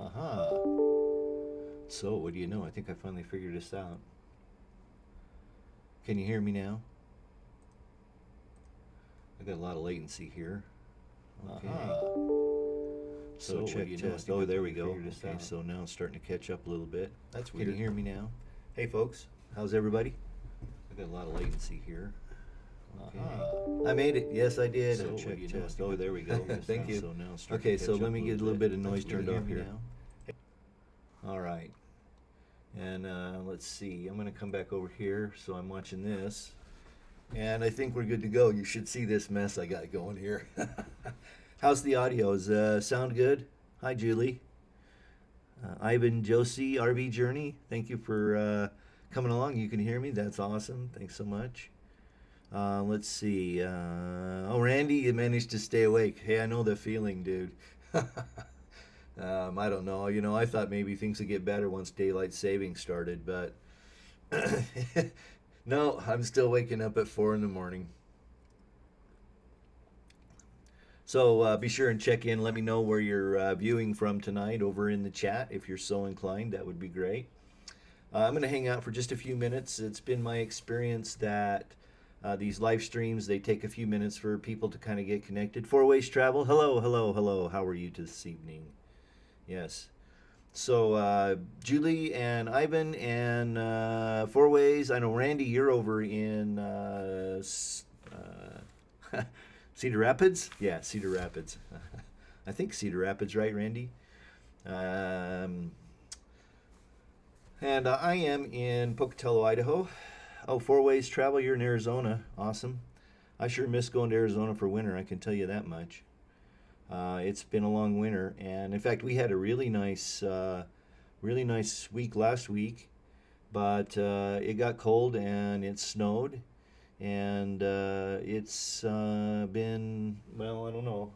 Aha. So, what do you know? I think I finally figured this out. Can you hear me now? I got a lot of latency here. Okay. Aha. So check test. Oh, there we go. Okay, so now it's starting to catch up a little bit. That's weird. Can you hear me now? Hey, folks. How's everybody? I got a lot of latency here. Okay. I made it. Yes, I did. So check test. Oh, there we go. Thank you. So now it's okay, so let me get a little bit of noise turned off here. All right. And let's see. I'm going to come back over here. So I'm watching this. And I think we're good to go. You should see this mess I got going here. How's the audio? Does sound good? Hi, Julie. Ivan, Josie, RV Journey. Thank you for coming along. You can hear me. That's awesome. Thanks so much. Let's see. Oh, Randy, you managed to stay awake. Hey, I know the feeling, dude. I don't know. You know, I thought maybe things would get better once daylight saving started, but no, I'm still waking up at 4 in the morning. So be sure and check in. Let me know where you're viewing from tonight over in the chat. If you're so inclined, that would be great. I'm going to hang out for just a few minutes. It's been my experience that these live streams, they take a few minutes for people to kind of get connected. Four Ways Travel. Hello, hello, hello. How are you this evening? Yes. So Julie and Ivan and Four Ways. I know, Randy, you're over in Cedar Rapids? Yeah, Cedar Rapids. I think Cedar Rapids, right, Randy? And I am in Pocatello, Idaho. Oh, Four Ways Travel, you're in Arizona. Awesome. I sure miss going to Arizona for winter, I can tell you that much. It's been a long winter, and in fact, we had a really nice week last week, but it got cold and it snowed. And it's been, well, I don't know.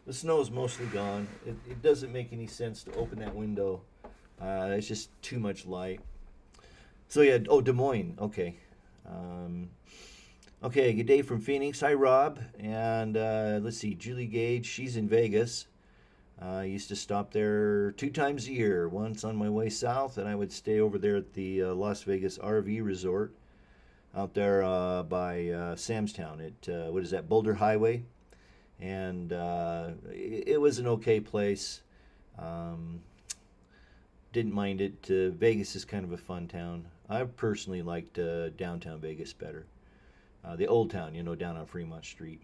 The snow's mostly gone. It doesn't make any sense to open that window. It's just too much light. So yeah, oh, Des Moines, okay. Okay, good day from Phoenix. Hi, Rob. And let's see, Julie Gage, she's in Vegas. I used to stop there 2 times a year. Once on my way south, and I would stay over there at the Las Vegas RV Resort out there by Samstown at, what is that, Boulder Highway. And it was an okay place. Didn't mind it. Vegas is kind of a fun town. I personally liked downtown Vegas better. The old town, you know, down on Fremont Street.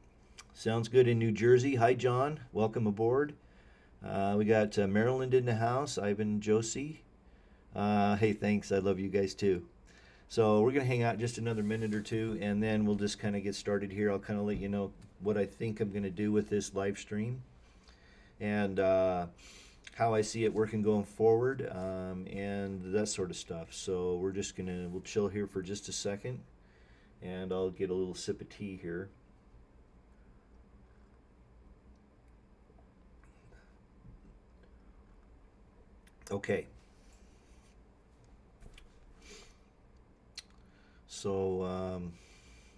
Sounds good in New Jersey. Hi, John. Welcome aboard. We got Maryland in the house. Ivan, Josie. Hey, thanks. I love you guys too. So we're going to hang out just another minute or two, and then we'll just kind of get started here. I'll kind of let you know what I think I'm going to do with this live stream and how I see it working going forward and that sort of stuff. So we'll chill here for just a second, and I'll get a little sip of tea here. Okay. So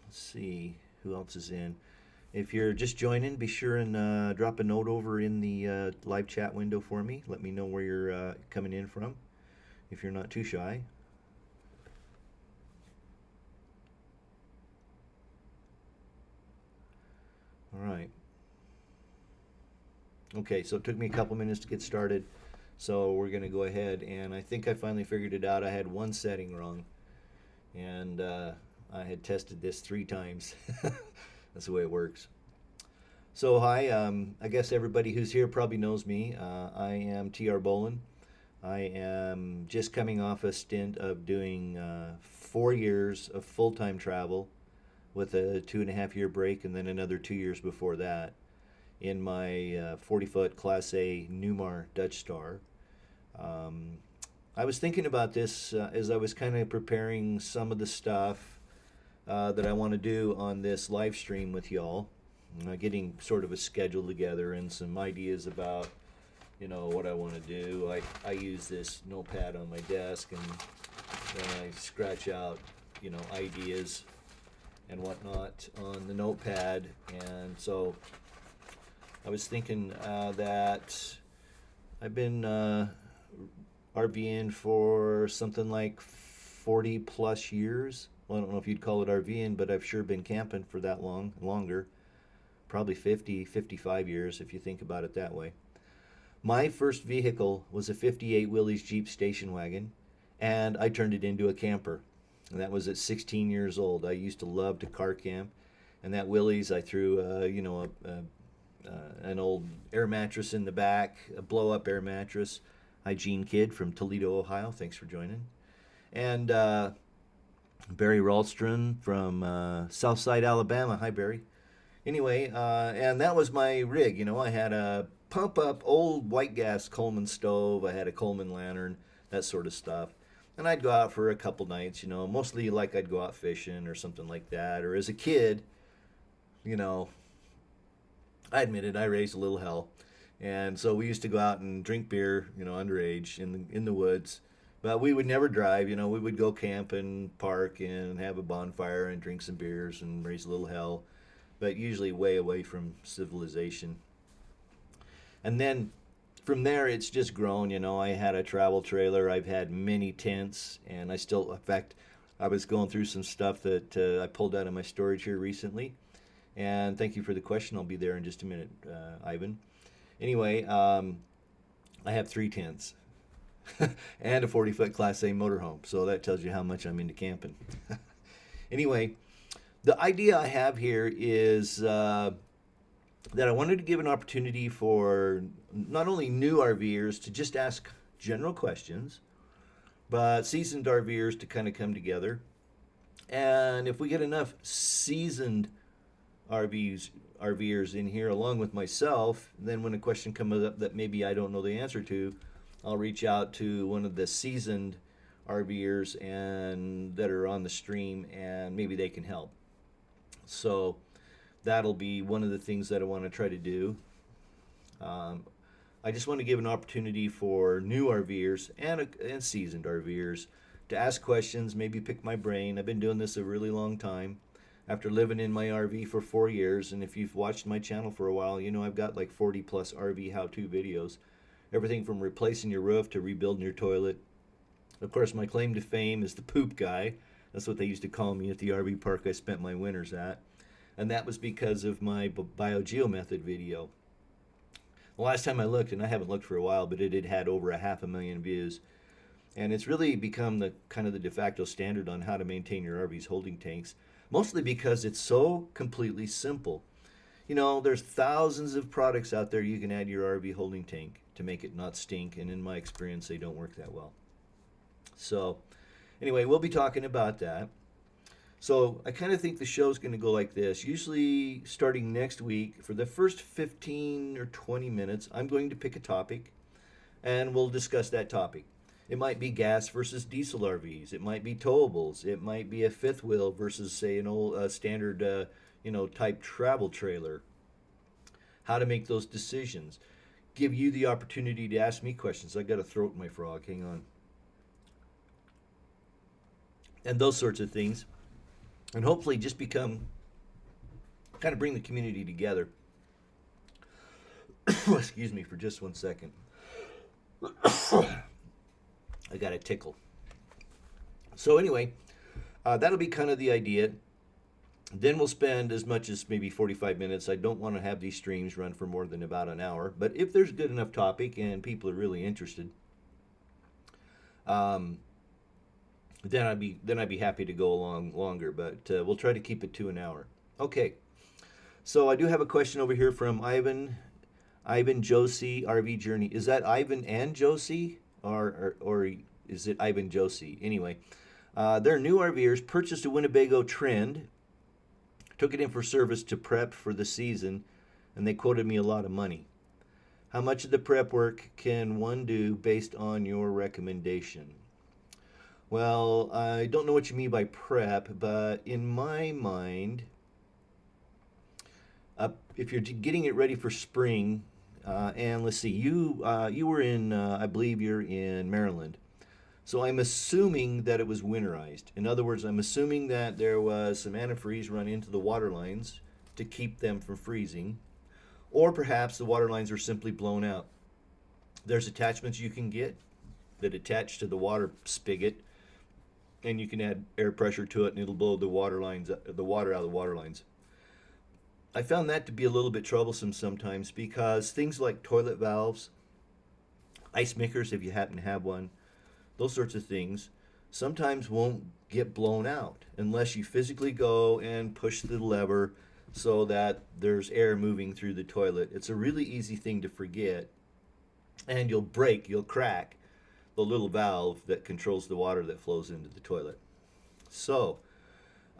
let's see who else is in. If you're just joining, be sure and drop a note over in the live chat window for me. Let me know where you're coming in from, if you're not too shy. All right. Okay, so it took me a couple minutes to get started. So we're going to go ahead, and I think I finally figured it out. I had one setting wrong, and I had tested this 3 times. That's the way it works. So hi, I guess everybody who's here probably knows me. I am T.R. Bolin. I am just coming off a stint of doing 4 years of full-time travel with a 2.5-year break, and then another 2 years before that in my 40-foot Class A Newmar Dutch Star. I was thinking about this as I was kind of preparing some of the stuff that I want to do on this live stream with y'all, getting sort of a schedule together and some ideas about, you know, what I want to do. I use this notepad on my desk, and then I scratch out, you know, ideas and whatnot on the notepad. And so I was thinking that I've been RVing for something like 40 plus years. Well, I don't know if you'd call it RVing, but I've sure been camping for that long, longer. Probably 50, 55 years if you think about it that way. My first vehicle was a 58 Willys Jeep station wagon, and I turned it into a camper. And that was at 16 years old. I used to love to car camp, and that Willys, I threw, an old air mattress in the back, a blow-up air mattress. Hi, Gene Kidd from Toledo, Ohio. Thanks for joining. And Barry Ralstrom from Southside, Alabama. Hi, Barry. Anyway, and that was my rig. You know, I had a pump-up old white gas Coleman stove. I had a Coleman lantern, that sort of stuff. And I'd go out for a couple nights, you know, mostly like I'd go out fishing or something like that. Or as a kid, you know, I admit it, I raised a little hell. And so we used to go out and drink beer, you know, underage in the woods. But we would never drive, you know, we would go camp and park and have a bonfire and drink some beers and raise a little hell. But usually way away from civilization. And then from there, it's just grown. You know, I had a travel trailer. I've had many tents, and I still, in fact, I was going through some stuff that I pulled out of my storage here recently. And thank you for the question. I'll be there in just a minute, Ivan. Anyway, I have 3 tents and a 40-foot Class A motorhome. So that tells you how much I'm into camping. Anyway, the idea I have here is that I wanted to give an opportunity for not only new RVers to just ask general questions, but seasoned RVers to kind of come together. And if we get enough seasoned RVers in here along with myself, then when a question comes up that maybe I don't know the answer to, I'll reach out to one of the seasoned RVers and that are on the stream, and maybe they can help. So that'll be one of the things that I want to try to do. I just want to give an opportunity for new RVers and seasoned RVers to ask questions, maybe pick my brain. I've been doing this a really long time after living in my RV for 4 years. And if you've watched my channel for a while, you know I've got like 40 plus RV how-to videos. Everything from replacing your roof to rebuilding your toilet. Of course, my claim to fame is the poop guy. That's what they used to call me at the RV park I spent my winters at. And that was because of my BioGeomethod video. The last time I looked, and I haven't looked for a while, but it had over 500,000 views. And it's really become the kind of the de facto standard on how to maintain your RV's holding tanks, mostly because it's so completely simple. You know, there's thousands of products out there you can add to your RV holding tank to make it not stink, and in my experience, they don't work that well. So, anyway, we'll be talking about that. So I kind of think the show's going to go like this. Usually starting next week, for the first 15 or 20 minutes, I'm going to pick a topic, and we'll discuss that topic. It might be gas versus diesel RVs. It might be towables. It might be a fifth wheel versus, say, an old standard, type travel trailer. How to make those decisions. Give you the opportunity to ask me questions. I got a throat in my frog. Hang on. And those sorts of things. And hopefully just kind of bring the community together. Excuse me for just 1 second. I got a tickle. So anyway, that'll be kind of the idea. Then we'll spend as much as maybe 45 minutes. I don't want to have these streams run for more than about an hour. But if there's a good enough topic and people are really interested, then I'd be happy to go along longer, but we'll try to keep it to an hour. Okay, so I do have a question over here from Ivan Josie, RV Journey. Is that Ivan and Josie, or is it Ivan Josie? Anyway, they're new RVers, purchased a Winnebago Trend, took it in for service to prep for the season, and they quoted me a lot of money. How much of the prep work can one do based on your recommendation? Well, I don't know what you mean by prep, but in my mind, if you're getting it ready for spring, and let's see, you were in, I believe you're in Maryland. So I'm assuming that it was winterized. In other words, I'm assuming that there was some antifreeze run into the water lines to keep them from freezing, or perhaps the water lines are simply blown out. There's attachments you can get that attach to the water spigot, and you can add air pressure to it, and it'll blow the water out of the water lines. I found that to be a little bit troublesome sometimes because things like toilet valves, ice makers, if you happen to have one, those sorts of things, sometimes won't get blown out unless you physically go and push the lever so that there's air moving through the toilet. It's a really easy thing to forget, and you'll crack the little valve that controls the water that flows into the toilet. So,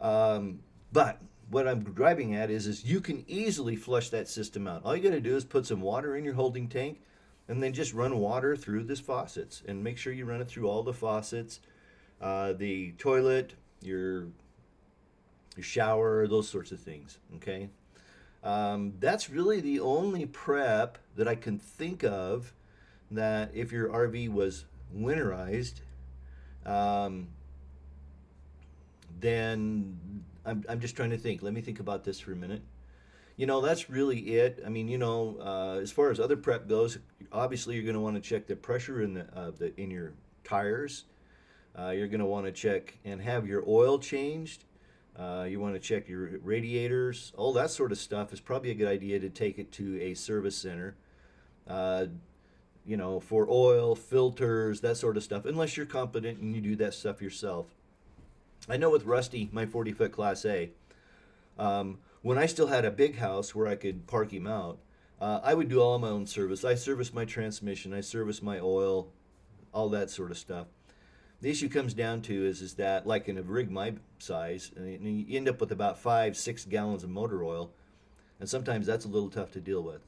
but what I'm driving at is you can easily flush that system out. All you got to do is put some water in your holding tank, and then just run water through the faucets, and make sure you run it through all the faucets, the toilet, your shower, those sorts of things. Okay, that's really the only prep that I can think of that if your RV was winterized, then I'm just trying to think. Let me think about this for a minute. That's really it. I mean, as far as other prep goes, obviously you're going to want to check the pressure in your tires. You're going to want to check and have your oil changed. You want to check your radiators. All that sort of stuff is probably a good idea to take it to a service center. For oil, filters, that sort of stuff, unless you're competent and you do that stuff yourself. I know with Rusty, my 40-foot Class A, when I still had a big house where I could park him out, I would do all my own service. I service my transmission, I service my oil, all that sort of stuff. The issue comes down to is that, like in a rig my size, you end up with about 5-6 gallons of motor oil, and sometimes that's a little tough to deal with.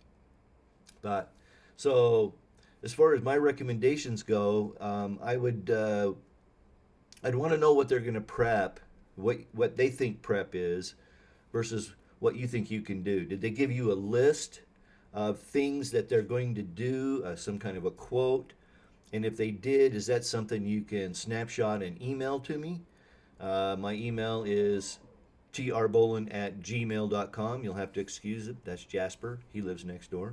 But so, as far as my recommendations go, I'd want to know what they're going to prep, what they think prep is, versus what you think you can do. Did they give you a list of things that they're going to do, some kind of a quote? And if they did, is that something you can snapshot and email to me? My email is trbolin@gmail.com. You'll have to excuse it. That's Jasper. He lives next door.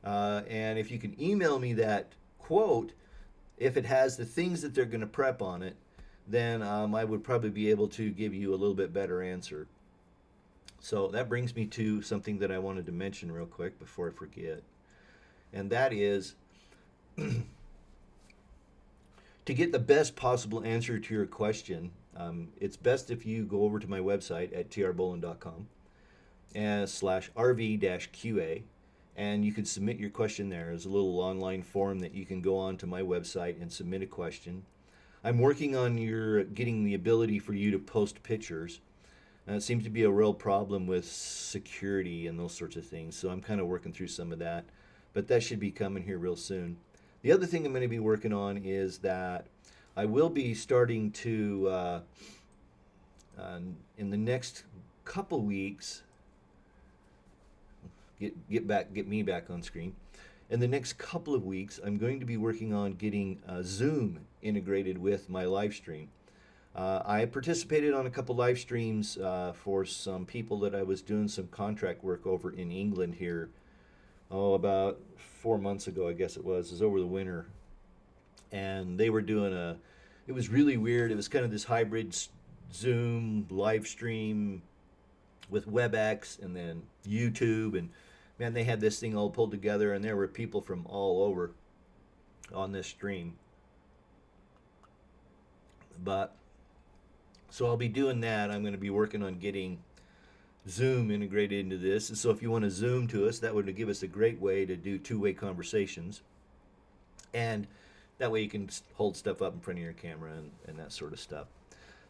And if you can email me that quote, if it has the things that they're going to prep on it, then I would probably be able to give you a little bit better answer. So that brings me to something that I wanted to mention real quick before I forget. And that is to get the best possible answer to your question, it's best if you go over to my website at trbolin.com and /RV-QA, and you can submit your question there. There's a little online form that you can go on to my website and submit a question. I'm working on getting the ability for you to post pictures. It seems to be a real problem with security and those sorts of things, so I'm kind of working through some of that, but that should be coming here real soon. The other thing I'm going to be working on is that I will be starting to, in the next couple weeks, get me back on screen. In the next couple of weeks, I'm going to be working on getting Zoom integrated with my live stream. I participated on a couple live streams for some people that I was doing some contract work over in England here, about 4 months ago, I guess it was over the winter. And they were doing it was really weird. It was kind of this hybrid Zoom live stream with WebEx and then YouTube, and man, they had this thing all pulled together, and there were people from all over on this stream. But so I'll be doing that. I'm going to be working on getting Zoom integrated into this. And so if you want to Zoom to us, that would give us a great way to do two-way conversations. And that way you can hold stuff up in front of your camera and that sort of stuff.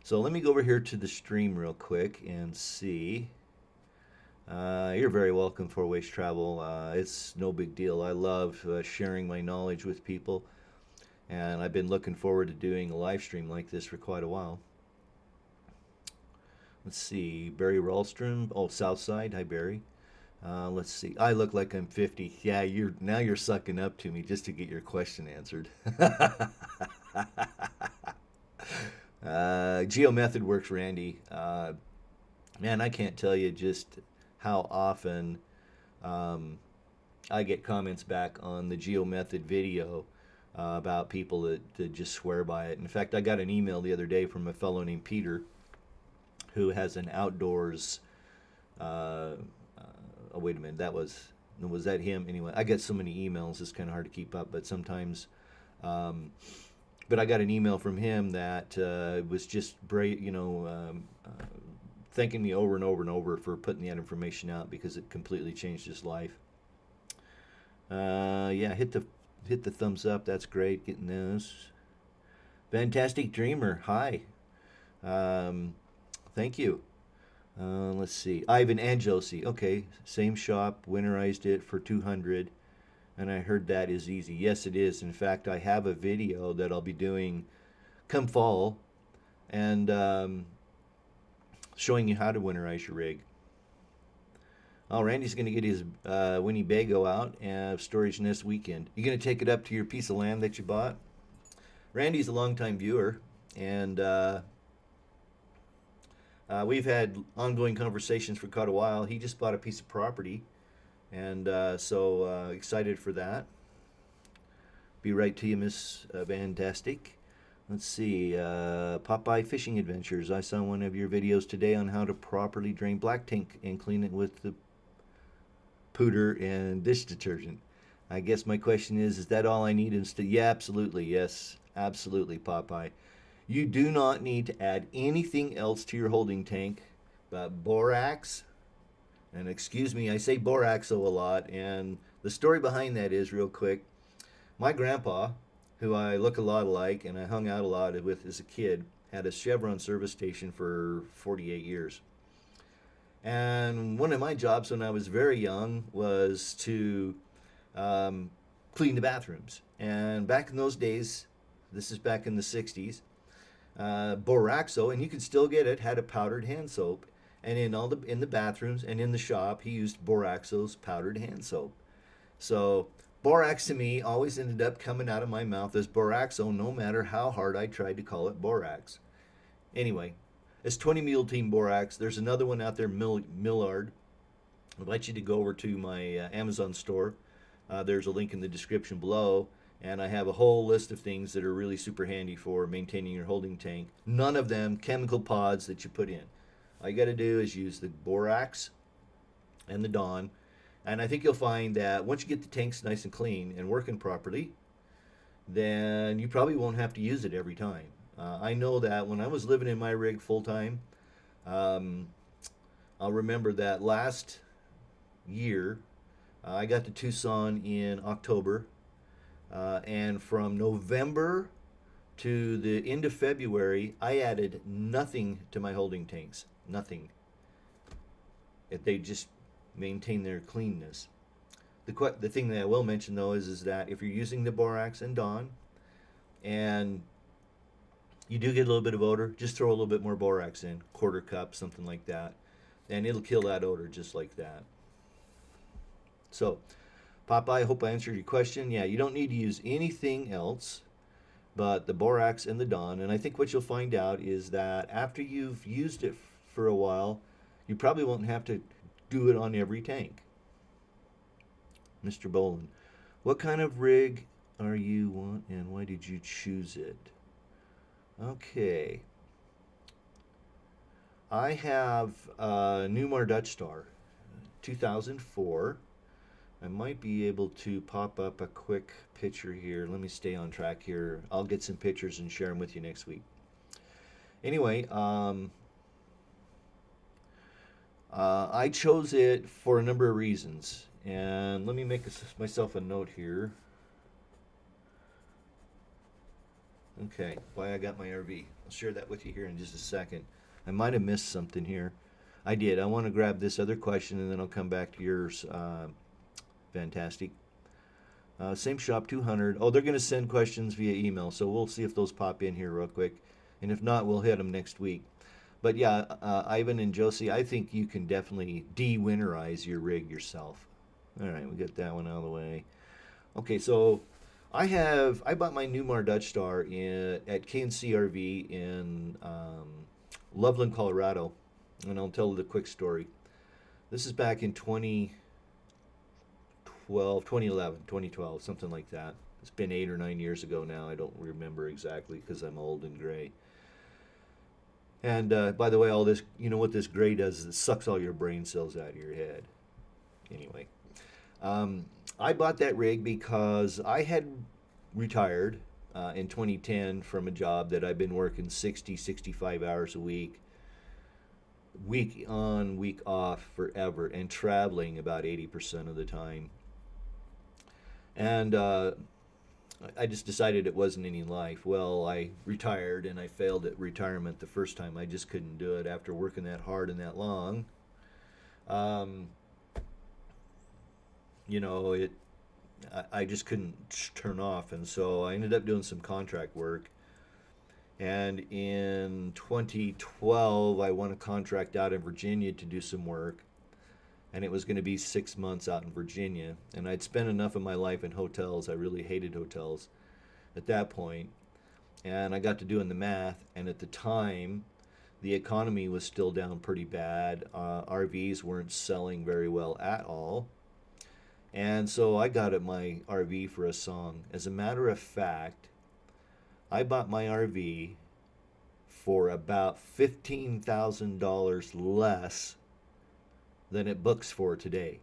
So let me go over here to the stream real quick and see. You're very welcome, For Ways Travel. It's no big deal. I love sharing my knowledge with people. And I've been looking forward to doing a live stream like this for quite a while. Let's see, Barry Ralstrom. Oh, Southside. Hi, Barry. Let's see. I look like I'm 50. Yeah, you're sucking up to me just to get your question answered. Geomethod Works, Randy. Man, I can't tell you just how often I get comments back on the Geo Method video about people that just swear by it. In fact, I got an email the other day from a fellow named Peter who has an outdoors. Oh, wait a minute, was that him? Anyway, I get so many emails, it's kind of hard to keep up, but sometimes. But I got an email from him that was just thanking me over and over and over for putting that information out because it completely changed his life. Yeah, hit the thumbs up. That's great. Getting those. Fantastic Dreamer. Hi. Thank you. Let's see. Ivan and Josie. Okay, same shop. Winterized it for 200, and I heard that is easy. Yes, it is. In fact, I have a video that I'll be doing come fall, and showing you how to winterize your rig. Oh, Randy's going to get his Winnebago out and storage nest weekend. You going to take it up to your piece of land that you bought? Randy's a longtime viewer, and we've had ongoing conversations for quite a while. He just bought a piece of property, and so excited for that. Be right to you, Miss Fantastic. Let's see, Popeye Fishing Adventures. I saw one of your videos today on how to properly drain black tank and clean it with the pooter and dish detergent. I guess my question is that all I need instead? Yeah, absolutely, yes, absolutely, Popeye. You do not need to add anything else to your holding tank but borax. And excuse me, I say boraxo a lot, and the story behind that is, real quick, my grandpa, who I look a lot alike and I hung out a lot with as a kid, had a Chevron service station for 48 years. And one of my jobs when I was very young was to clean the bathrooms. And back in those days, this is back in the 60s, Boraxo, and you could still get it, had a powdered hand soap. And in the bathrooms and in the shop, he used Boraxo's powdered hand soap. So borax to me always ended up coming out of my mouth as Boraxo, no matter how hard I tried to call it borax. Anyway, it's 20 Mule Team Borax. There's another one out there, Millard. I'd like you to go over to my Amazon store. There's a link in the description below, and I have a whole list of things that are really super handy for maintaining your holding tank. None of them chemical pods that you put in. All you got to do is use the borax and the Dawn. And I think you'll find that once you get the tanks nice and clean and working properly, then you probably won't have to use it every time. I know that when I was living in my rig full time, I'll remember that last year, I got to Tucson in October, and from November to the end of February, I added nothing to my holding tanks. Nothing. If they just maintain their cleanness. The thing that I will mention though is that if you're using the borax and Dawn and you do get a little bit of odor, just throw a little bit more borax in, quarter cup, something like that, and it'll kill that odor just like that. So, Popeye, I hope I answered your question. Yeah, you don't need to use anything else but the borax and the Dawn, and I think what you'll find out is that after you've used it for a while, you probably won't have to do it on every tank. Mr. Boland, what kind of rig are you want and why did you choose it? Okay. I have a Newmar Dutch Star, 2004. I might be able to pop up a quick picture here. Let me stay on track here. I'll get some pictures and share them with you next week. Anyway, I chose it for a number of reasons, and let me make myself a note here. Okay, why I got my RV. I'll share that with you here in just a second. I might have missed something here. I did. I want to grab this other question, and then I'll come back to yours. Fantastic. Same shop, 200. Oh, they're going to send questions via email, so we'll see if those pop in here real quick. And if not, we'll hit them next week. But yeah, Ivan and Josie, I think you can definitely de-winterize your rig yourself. All right, we got that one out of the way. Okay, so I bought my Newmar Dutch Star at K&C RV in Loveland, Colorado, and I'll tell the quick story. This is back in 2012, 2012, something like that. It's been 8 or 9 years ago now. I don't remember exactly because I'm old and gray. And by the way, all this, you know what this gray does is it sucks all your brain cells out of your head. Anyway, I bought that rig because I had retired in 2010 from a job that I've been working 60, 65 hours a week on, week off forever, and traveling about 80% of the time. And I just decided it wasn't any life. Well, I retired and I failed at retirement the first time. I just couldn't do it after working that hard and that long. You know, I just couldn't turn off, and so I ended up doing some contract work. And in 2012, I won a contract out in Virginia to do some work, and it was going to be 6 months out in Virginia. And I'd spent enough of my life in hotels. I really hated hotels at that point. And I got to doing the math, and at the time, the economy was still down pretty bad. RVs weren't selling very well at all. And so I got at my RV for a song. As a matter of fact, I bought my RV for about $15,000 less than it books for today.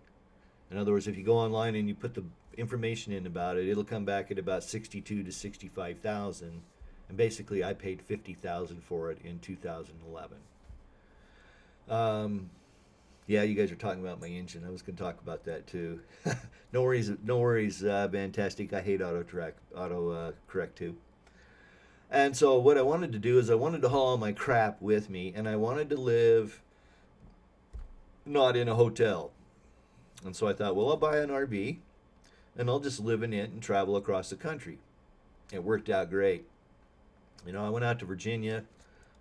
In other words, if you go online and you put the information in about it, it'll come back at about 62 to 65,000. And basically, I paid 50,000 for it in 2011. Yeah, you guys are talking about my engine. I was going to talk about that too. No worries, fantastic. I hate autocorrect too. And so what I wanted to do is I wanted to haul all my crap with me, and I wanted to live not in a hotel. And so I thought, well, I'll buy an RV, and I'll just live in it and travel across the country. It worked out great. You know, I went out to Virginia.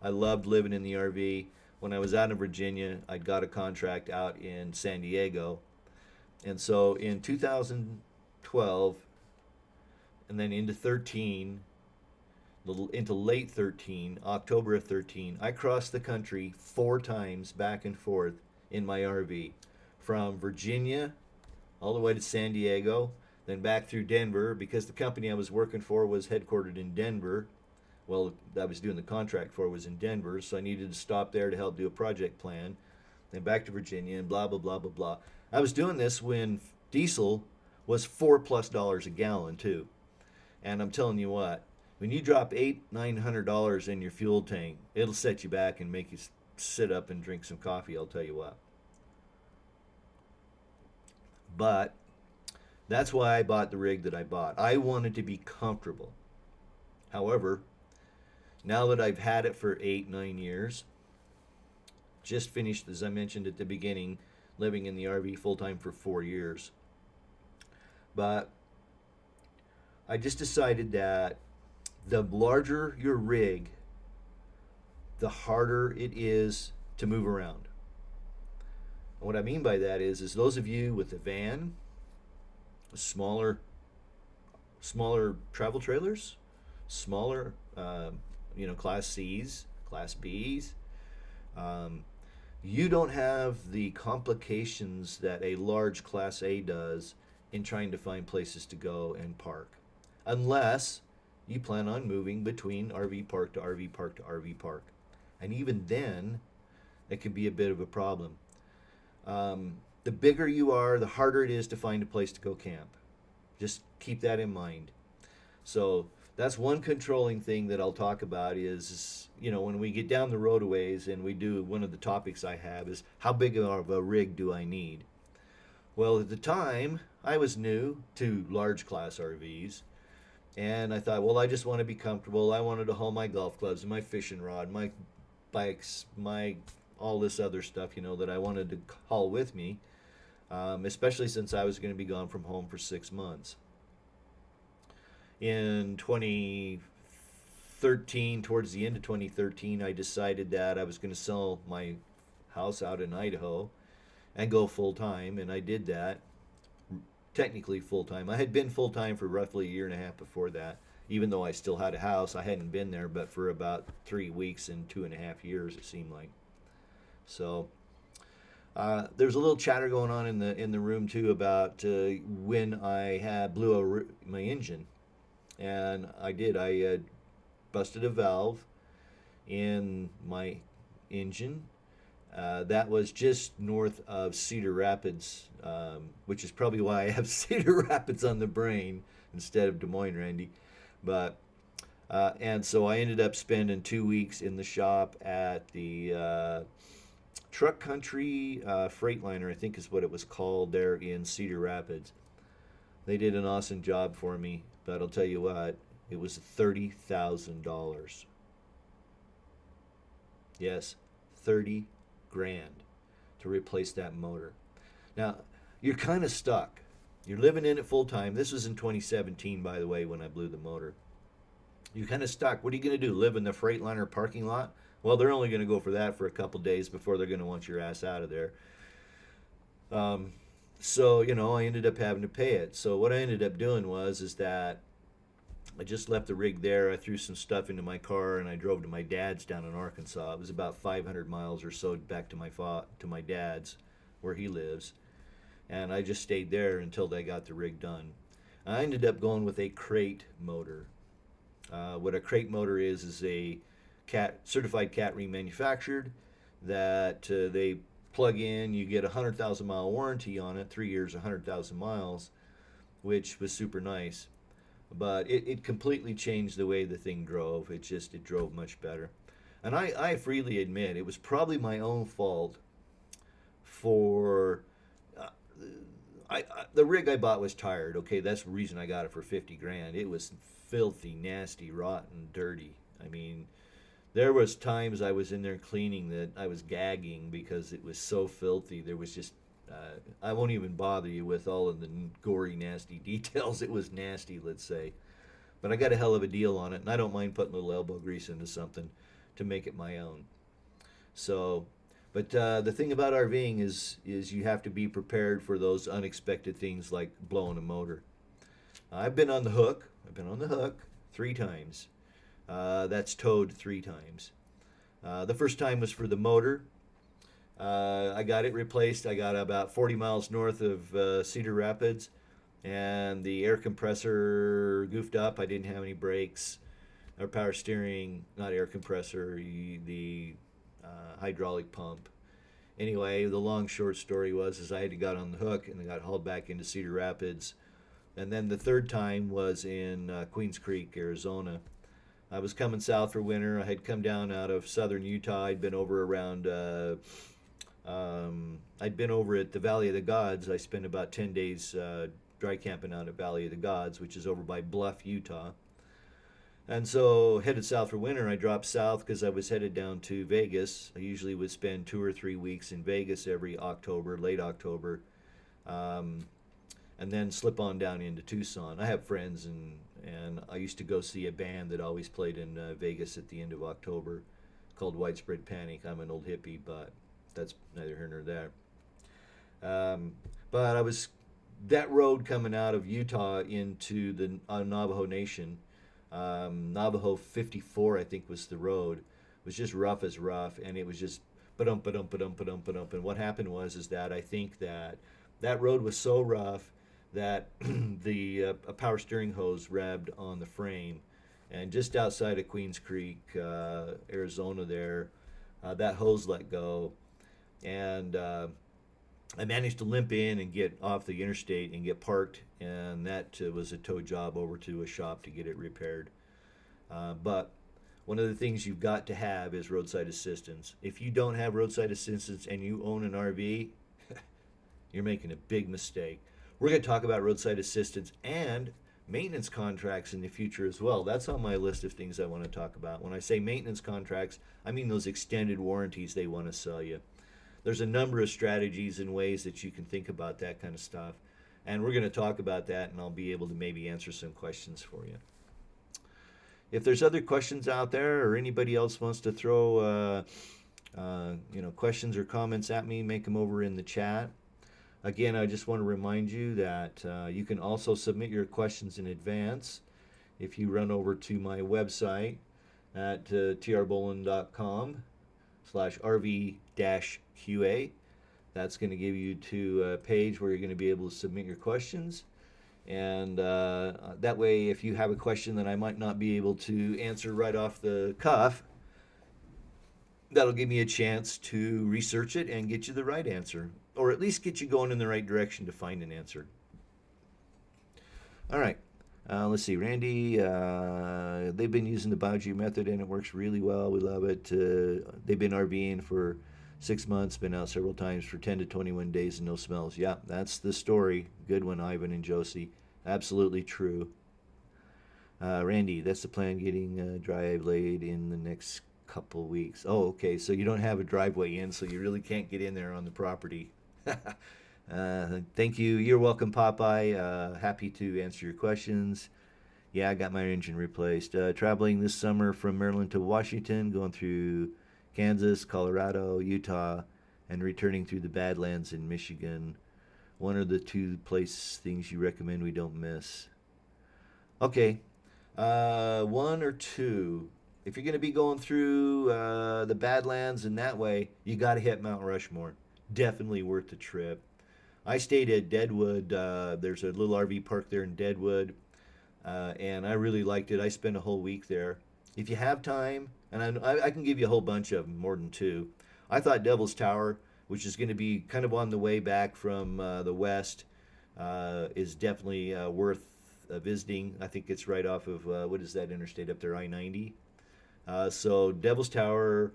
I loved living in the RV. When I was out in Virginia, I'd got a contract out in San Diego. And so in 2012, and then into 13, into late 13, October of 13, I crossed the country 4 times back and forth in my RV. From Virginia all the way to San Diego, then back through Denver, because the company I was working for was headquartered in Denver. Well, that I was doing the contract for was in Denver, so I needed to stop there to help do a project plan. Then back to Virginia and blah, blah, blah, blah, blah. I was doing this when diesel was $4+ a gallon too. And I'm telling you what, when you drop $800-900 in your fuel tank, it'll set you back and make you sit up and drink some coffee, I'll tell you what. But that's why I bought the rig that I bought. I wanted to be comfortable. However, now that I've had it for 8-9 years, just finished, as I mentioned at the beginning, living in the RV full-time for 4 years. But I just decided that the larger your rig, the harder it is to move around. And what I mean by that is those of you with a van, smaller travel trailers, smaller Class C's, Class B's, you don't have the complications that a large Class A does in trying to find places to go and park, unless you plan on moving between RV park to RV park to RV park. And even then, it can be a bit of a problem. The bigger you are, the harder it is to find a place to go camp. Just keep that in mind. So that's one controlling thing that I'll talk about is, when we get down the road a ways and we do, one of the topics I have is how big of a rig do I need? Well, at the time, I was new to large class RVs, and I thought, well, I just want to be comfortable. I wanted to haul my golf clubs, my fishing rod, my bikes, all this other stuff, that I wanted to haul with me, especially since I was going to be gone from home for 6 months. In 2013, towards the end of 2013, I decided that I was going to sell my house out in Idaho and go full-time, and I did that, technically full-time. I had been full-time for roughly a year and a half before that. Even though I still had a house, I hadn't been there but for about 3 weeks and 2.5 years, it seemed like. So There's a little chatter going on in the room too about when I had my engine, and I did. I busted a valve in my engine. That was just north of Cedar Rapids, which is probably why I have Cedar Rapids on the brain instead of Des Moines, Randy. But and so I ended up spending 2 weeks in the shop at the Truck Country Freightliner, I think is what it was called, there in Cedar Rapids. They did an awesome job for me, but I'll tell you what, it was $30,000. Yes, 30 grand to replace that motor. Now, you're kind of stuck. You're living in it full time. This was in 2017, by the way, when I blew the motor. You're kind of stuck. What are you going to do? Live in the Freightliner parking lot? Well, they're only going to go for that for a couple days before they're going to want your ass out of there. So, I ended up having to pay it. So what I ended up doing is that I just left the rig there. I threw some stuff into my car and I drove to my dad's down in Arkansas. It was about 500 miles or so back to my dad's, where he lives. And I just stayed there until they got the rig done. I ended up going with a crate motor. What a crate motor is a certified cat remanufactured that they plug in. You get a 100,000 mile warranty on it, 3 years, 100,000 miles, which was super nice. But it completely changed the way the thing drove. It drove much better. And I freely admit it was probably my own fault for the rig I bought was tired. Okay, that's the reason I got it for 50 grand. It was filthy, nasty, rotten, dirty. I mean, there was times I was in there cleaning that I was gagging because it was so filthy. There was just I won't even bother you with all of the gory, nasty details. It was nasty, let's say. But I got a hell of a deal on it, and I don't mind putting a little elbow grease into something to make it my own. So, but the thing about RVing is you have to be prepared for those unexpected things like blowing a motor. I've been on the hook. 3 times. That's towed 3 times. The first time was for the motor. I got it replaced. I got about 40 miles north of Cedar Rapids, and the air compressor goofed up. I didn't have any brakes or power steering, not air compressor, the hydraulic pump. Anyway, the long short story is I had to got on the hook and I got hauled back into Cedar Rapids. And then the third time was in Queens Creek, Arizona. I was coming south for winter. I had come down out of southern Utah. I'd been over around I'd been over at the Valley of the Gods. I spent about 10 days dry camping out at Valley of the Gods, which is over by Bluff, Utah. And so headed south for winter. I dropped south because I was headed down to Vegas. I usually would spend 2 or 3 weeks in Vegas every October, late October, and then slip on down into Tucson. I have friends, and I used to go see a band that always played in Vegas at the end of October called Widespread Panic. I'm an old hippie, but that's neither here nor there. But I was that road coming out of Utah into the Navajo Nation. Navajo 54, I think, was the road. It was just rough as rough, and it was just ba-dum, ba-dum, ba-dum, ba-dum, ba-dum. And what happened is that I think that road was so rough that a power steering hose revved on the frame, and just outside of Queens Creek, Arizona there, that hose let go, and I managed to limp in and get off the interstate and get parked, and that was a tow job over to a shop to get it repaired. But one of the things you've got to have is roadside assistance. If you don't have roadside assistance and you own an RV, you're making a big mistake. We're going to talk about roadside assistance and maintenance contracts in the future as well. That's on my list of things I want to talk about. When I say maintenance contracts, I mean those extended warranties they want to sell you. There's a number of strategies and ways that you can think about that kind of stuff. And we're going to talk about that, and I'll be able to maybe answer some questions for you. If there's other questions out there, or anybody else wants to throw questions or comments at me, make them over in the chat. Again, I just want to remind you that you can also submit your questions in advance if you run over to my website at trbolin.com/RV-QA. That's going to give you to a page where you're going to be able to submit your questions. And that way, if you have a question that I might not be able to answer right off the cuff, that'll give me a chance to research it and get you the right answer, or at least get you going in the right direction to find an answer. All right. Let's see, Randy. They've been using the Baoju method and it works really well. We love it. They've been RVing for 6 months, been out several times for 10 to 21 days and no smells. Yeah, that's the story. Good one, Ivan and Josie. Absolutely true. Randy, that's the plan, getting a drive laid in the next couple weeks. Oh, okay. So you don't have a driveway in, so you really can't get in there on the property. Thank you. You're welcome, Popeye. Happy to answer your questions. Yeah, I got my engine replaced. Traveling this summer from Maryland to Washington, going through Kansas, Colorado, Utah, and returning through the Badlands in Michigan. One or the two things you recommend we don't miss? Okay, one or two. If you're going to be going through the Badlands in that way, you got to hit Mount Rushmore. Definitely worth the trip. I stayed at Deadwood. There's a little RV park there in Deadwood, and I really liked it. I spent a whole week there. If you have time, and I can give you a whole bunch of them, more than two. I thought Devil's Tower, which is going to be kind of on the way back from the west, is definitely worth visiting. I think it's right off of, what is that interstate up there, I-90? So Devil's Tower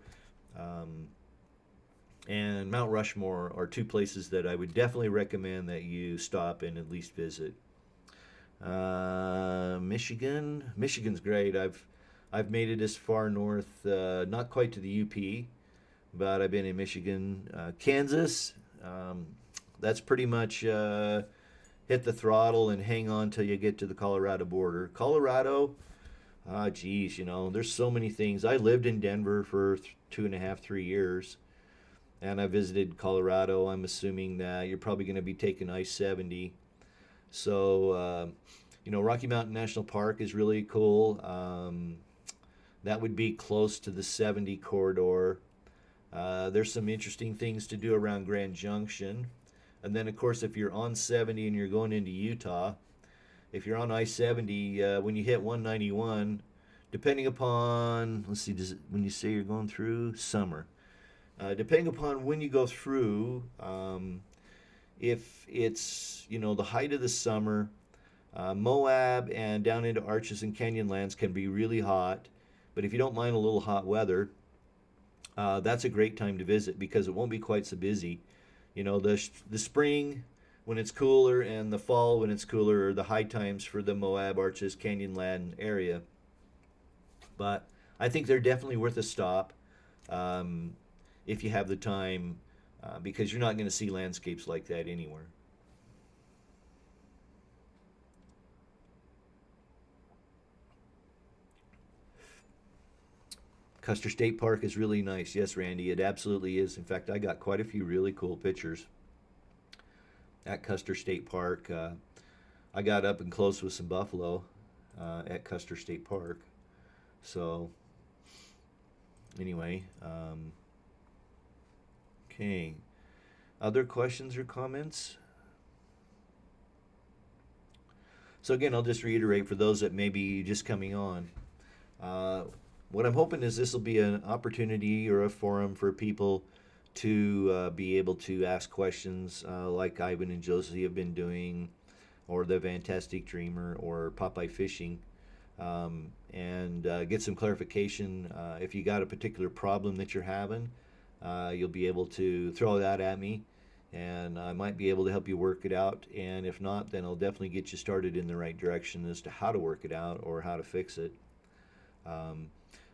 and Mount Rushmore are two places that I would definitely recommend that you stop and at least visit. Michigan's great. I've made it as far north, not quite to the UP, but I've been in Michigan. Kansas, that's pretty much hit the throttle and hang on till you get to the Colorado border. Colorado, geez, there's so many things. I lived in Denver for 2.5, 3 years, and I visited Colorado. I'm assuming that you're probably going to be taking I-70. So, Rocky Mountain National Park is really cool. That would be close to the 70 corridor. There's some interesting things to do around Grand Junction. And then, of course, if you're on 70 and you're going into Utah, if you're on I-70, when you hit 191, depending upon, let's see, when you say you're going through summer, depending upon when you go through, if it's, the height of the summer, Moab and down into Arches and Canyonlands can be really hot. But if you don't mind a little hot weather, that's a great time to visit because it won't be quite so busy. The spring when it's cooler and the fall when it's cooler are the high times for the Moab, Arches, Canyonland area. But I think they're definitely worth a stop if you have the time because you're not going to see landscapes like that anywhere. Custer State Park is really nice. Yes, Randy, it absolutely is. In fact, I got quite a few really cool pictures at Custer State Park. I got up and close with some buffalo at Custer State Park. So, anyway, okay. Other questions or comments? So again, I'll just reiterate for those that may be just coming on. What I'm hoping is this will be an opportunity or a forum for people to be able to ask questions like Ivan and Josie have been doing, or the Fantastic Dreamer, or Popeye Fishing, and get some clarification. If you got a particular problem that you're having, you'll be able to throw that at me, and I might be able to help you work it out. And if not, then I'll definitely get you started in the right direction as to how to work it out or how to fix it.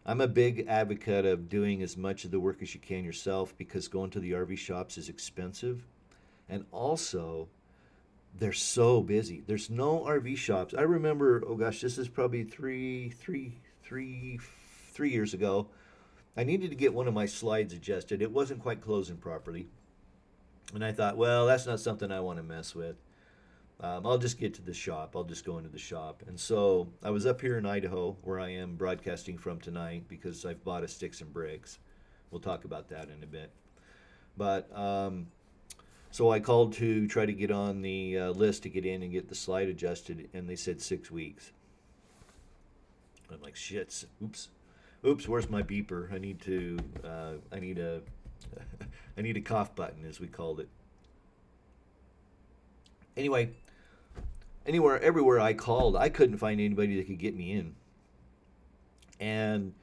I'm a big advocate of doing as much of the work as you can yourself because going to the RV shops is expensive, and also they're so busy. There's no RV shops. I remember, oh gosh, this is probably three years ago. I needed to get one of my slides adjusted. It wasn't quite closing properly, and I thought, well, that's not something I want to mess with. I'll just get to the shop. I'll just go into the shop. And so I was up here in Idaho, where I am broadcasting from tonight, because I've bought a Sticks and Bricks. We'll talk about that in a bit. But So I called to try to get on the list to get in and get the slide adjusted, and they said 6 weeks. I'm like, shit, oops, where's my beeper? I need a, I need a cough button, as we called it. Anyway, everywhere I called, I couldn't find anybody that could get me in. And,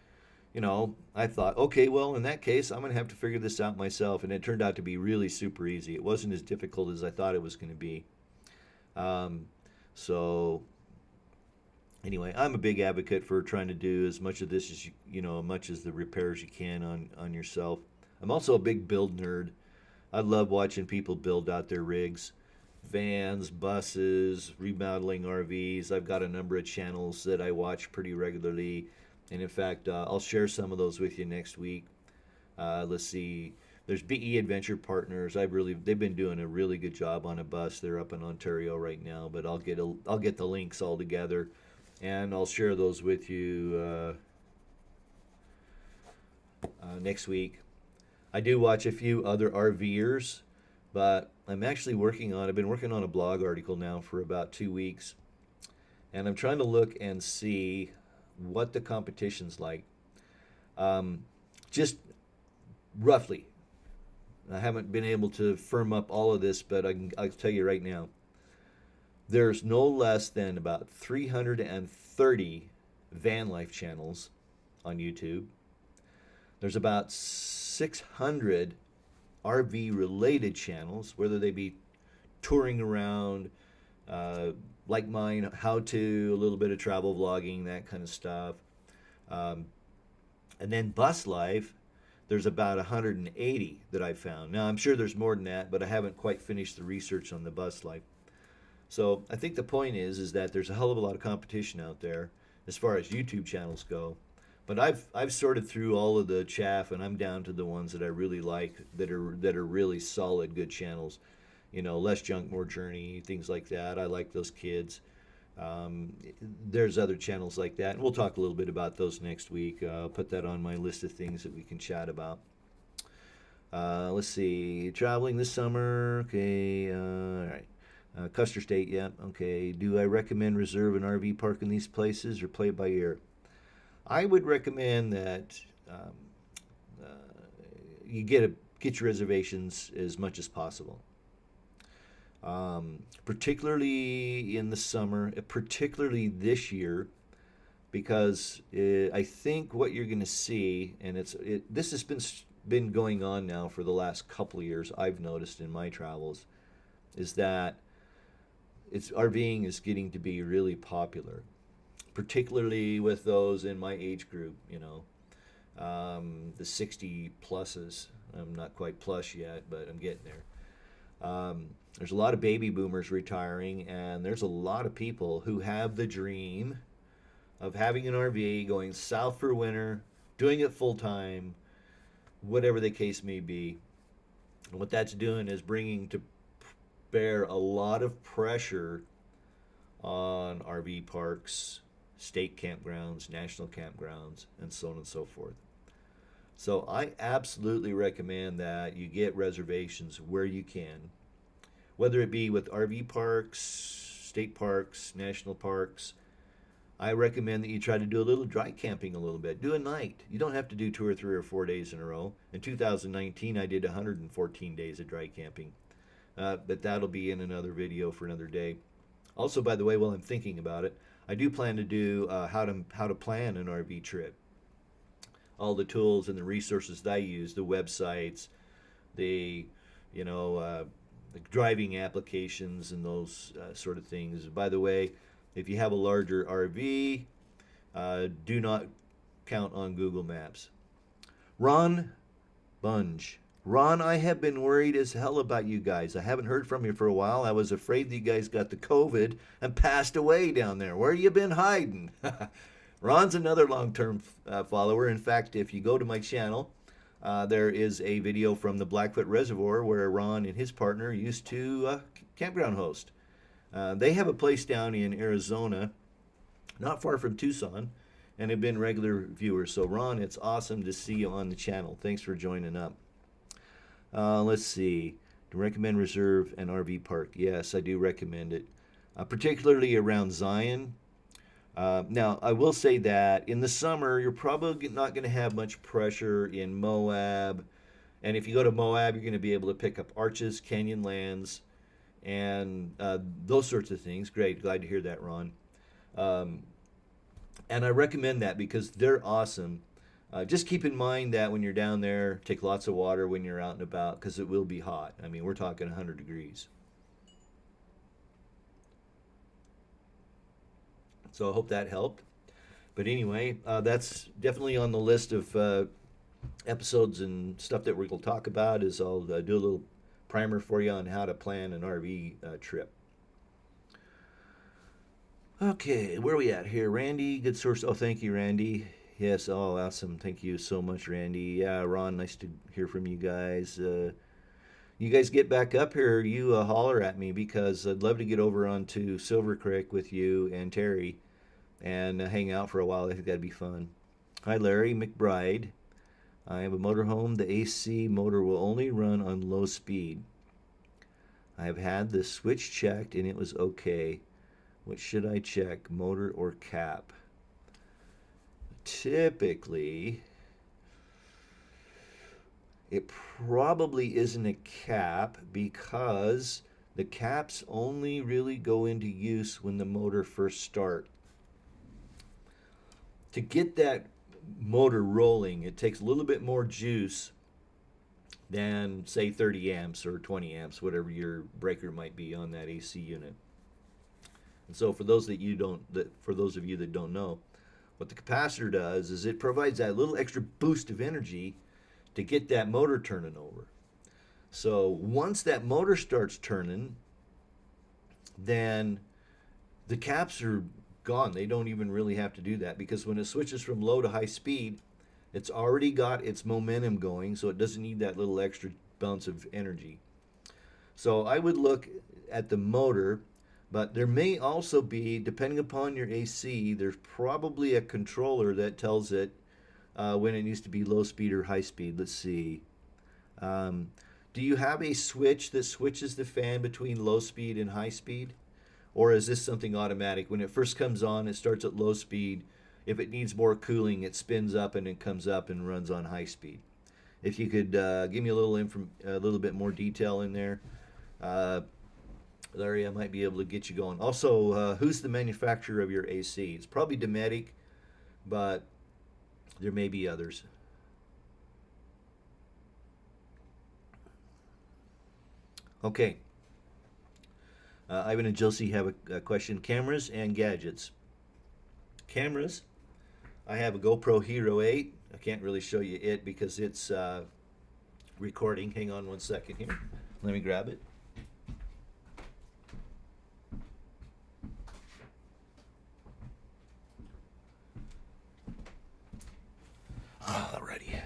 I thought, okay, well, in that case, I'm going to have to figure this out myself. And it turned out to be really super easy. It wasn't as difficult as I thought it was going to be. So, anyway, I'm a big advocate for trying to do as much of this as much as the repairs you can on yourself. I'm also a big build nerd. I love watching people build out their rigs, vans, buses, remodeling RVs. I've got a number of channels that I watch pretty regularly. And in fact, I'll share some of those with you next week. Let's see. There's BE Adventure Partners. They've been doing a really good job on a bus. They're up in Ontario right now, but I'll get the links all together, and I'll share those with you next week. I do watch a few other RV'ers, but I've been working on a blog article now for about 2 weeks, and I'm trying to look and see what the competition's like. Just roughly. I haven't been able to firm up all of this, but I'll tell you right now. There's no less than about 330 van life channels on YouTube. There's about 600 RV related channels, whether they be touring around, like mine, how to, a little bit of travel vlogging, that kind of stuff. And then bus life, there's about 180 that I've found. Now, I'm sure there's more than that, but I haven't quite finished the research on the bus life. So I think the point is that there's a hell of a lot of competition out there as far as YouTube channels go. But I've sorted through all of the chaff, and I'm down to the ones that I really like, that are really solid, good channels. Less junk, more journey, things like that. I like those kids. There's other channels like that, and we'll talk a little bit about those next week. I'll put that on my list of things that we can chat about. Let's see. Traveling this summer. Okay. All right. Custer State, yeah. Okay. Do I recommend reserve an RV park in these places or play it by ear? I would recommend that you get your reservations as much as possible. Particularly in the summer, particularly this year, because I think what you're going to see, and this has been going on now for the last couple of years, I've noticed in my travels, is that RVing is getting to be really popular, particularly with those in my age group, the 60 pluses. I'm not quite plus yet, but I'm getting there. There's a lot of baby boomers retiring, and there's a lot of people who have the dream of having an RV, going south for winter, doing it full time, whatever the case may be. And what that's doing is bringing to bear a lot of pressure on RV parks, state campgrounds, national campgrounds, and so on and so forth. So I absolutely recommend that you get reservations where you can, whether it be with RV parks, state parks, national parks. I recommend that you try to do a little dry camping a little bit. Do a night. You don't have to do 2 or 3 or 4 days in a row. In 2019, I did 114 days of dry camping. But that'll be in another video for another day. Also, by the way, while I'm thinking about it, I do plan to do how to plan an RV trip. All the tools and the resources that I use, the websites, the driving applications and those sort of things. By the way, if you have a larger RV, do not count on Google Maps. Ron Bunge. Ron, I have been worried as hell about you guys. I haven't heard from you for a while. I was afraid that you guys got the COVID and passed away down there. Where you been hiding? Ron's another long-term follower. In fact, if you go to my channel, there is a video from the Blackfoot Reservoir where Ron and his partner used to campground host. They have a place down in Arizona, not far from Tucson, and have been regular viewers. So Ron, it's awesome to see you on the channel. Thanks for joining up. Let's see. To recommend reserve and RV park. Yes, I do recommend it, particularly around Zion. Now, I will say that in the summer, you're probably not going to have much pressure in Moab. And if you go to Moab, you're going to be able to pick up arches, canyonlands, and those sorts of things. Great. Glad to hear that, Ron. And I recommend that because they're awesome. Just keep in mind that when you're down there, take lots of water when you're out and about because it will be hot. I mean, we're talking 100 degrees. So I hope that helped. But anyway, that's definitely on the list of episodes and stuff that we're going to talk about. Is I'll do a little primer for you on how to plan an RV trip. Okay, where are we at here? Randy, good source. Oh, thank you, Randy. Yes, oh, awesome. Thank you so much, Randy. Yeah, Ron, nice to hear from you guys. You guys get back up here, you holler at me because I'd love to get over onto Silver Creek with you and Terry and hang out for a while. I think that'd be fun. Hi, Larry McBride. I have a motorhome. The AC motor will only run on low speed. I have had the switch checked and it was okay. What should I check, motor or cap? Typically, it probably isn't a cap because the caps only really go into use when the motor first starts. To get that motor rolling, it takes a little bit more juice than, say, 30 amps or 20 amps, whatever your breaker might be on that AC unit. And so for those of you that don't know, what the capacitor does is it provides that little extra boost of energy to get that motor turning over. So once that motor starts turning, then the caps are gone. They don't even really have to do that because when it switches from low to high speed, it's already got its momentum going, so it doesn't need that little extra bounce of energy. So I would look at the motor, but there may also be, depending upon your AC, there's probably a controller that tells it when it needs to be low speed or high speed. Let's see. Do you have a switch that switches the fan between low speed and high speed? Or is this something automatic? When it first comes on, it starts at low speed. If it needs more cooling, it spins up and it comes up and runs on high speed. If you could give me a little bit more detail in there, Larry, I might be able to get you going. Also, who's the manufacturer of your AC? It's probably Dometic, but there may be others. Okay. Ivan and Josie have a question. Cameras and gadgets. Cameras. I have a GoPro Hero 8. I can't really show you it because it's recording. Hang on one second here. Let me grab it. Alrighty.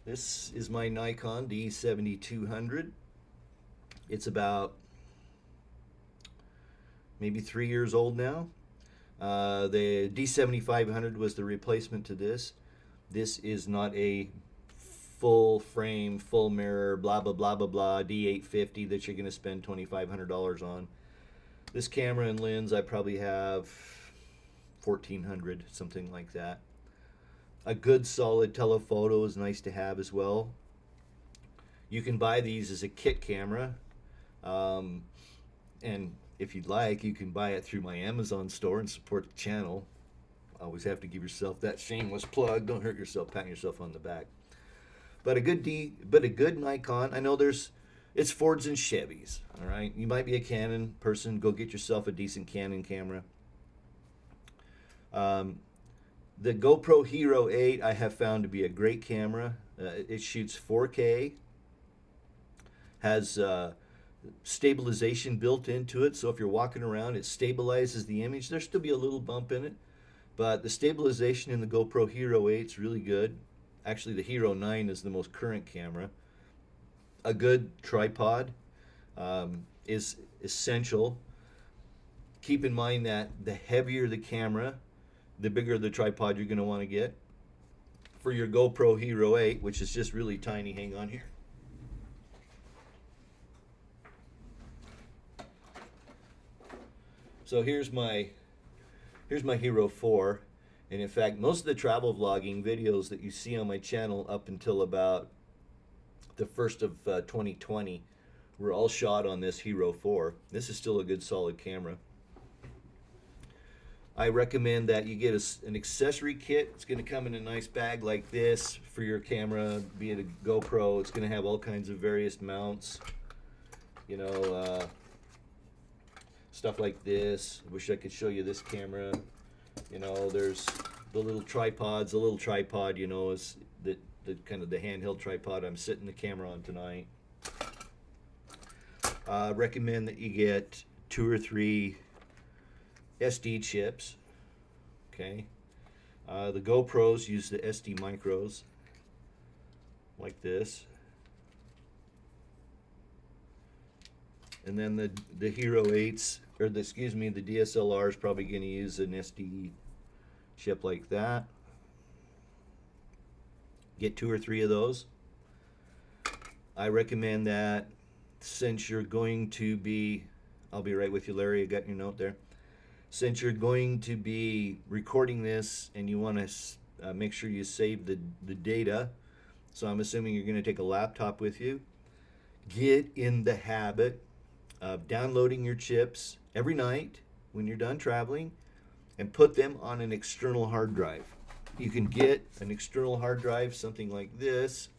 This is my Nikon D7200. It's about maybe 3 years old now. The D7500 was the replacement to this. This is not a full frame, full mirror, blah, blah, blah, blah, blah, D850 that you're going to spend $2,500 on. This camera and lens, I probably have $1,400, something like that. A good solid telephoto is nice to have as well. You can buy these as a kit camera. And if you'd like, you can buy it through my Amazon store and support the channel. Always have to give yourself that shameless plug. Don't hurt yourself, patting yourself on the back. But a good Nikon. I know it's Fords and Chevys. All right, you might be a Canon person. Go get yourself a decent Canon camera. The GoPro Hero 8 I have found to be a great camera. It shoots 4K. Has stabilization built into it, so if you're walking around, it stabilizes the image. There'll still be a little bump in it, but the stabilization in the GoPro Hero 8 is really good. Actually, the Hero 9 is the most current camera. A good tripod is essential. Keep in mind that the heavier the camera, the bigger the tripod you're going to want to get. For your GoPro Hero 8, which is just really tiny, hang on here. So here's my Hero 4, and in fact most of the travel vlogging videos that you see on my channel up until about the first of 2020 were all shot on this Hero 4. This is still a good solid camera. I recommend that you get an accessory kit. It's going to come in a nice bag like this for your camera, be it a GoPro. It's going to have all kinds of various mounts, you know, stuff like this. Wish I could show you this camera. You know, there's the little tripods. The little tripod, you know, is the kind of the handheld tripod I'm sitting the camera on tonight. Recommend that you get 2 or 3 SD chips. Okay. The GoPros use the SD micros like this. And then the Hero 8s, or the DSLR is probably going to use an SD chip like that. Get 2 or 3 of those. I recommend that since you're going to be, I'll be right with you, Larry, I got your note there. Since you're going to be recording this and you want to make sure you save the data, so I'm assuming you're going to take a laptop with you, get in the habit of downloading your chips every night when you're done traveling and put them on an external hard drive. You can get an external hard drive, something like this,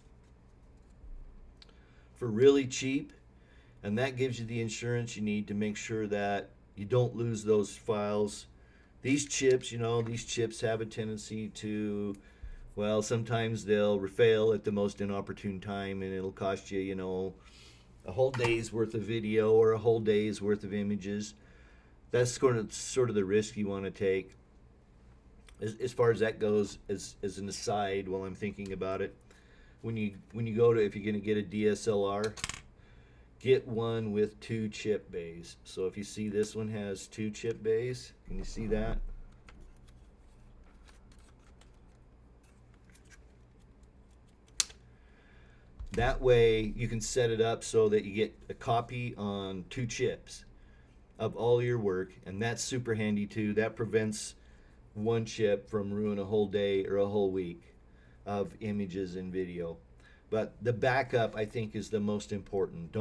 for really cheap, and that gives you the insurance you need to make sure that you don't lose those files. These chips, you know, these chips have a tendency to, well, sometimes they'll fail at the most inopportune time, and it'll cost you, you know, a whole day's worth of video or a whole day's worth of images. That's sort of the risk you want to take. As far as that goes, as an aside, while I'm thinking about it, when you go to, if you're going to get a DSLR, get one with 2 chip bays. So if you see this one has 2 chip bays, can you see that? That way you can set it up so that you get a copy on 2 chips of all your work, and that's super handy too. That prevents one chip from ruining a whole day or a whole week of images and video. But the backup, I think, is the most important.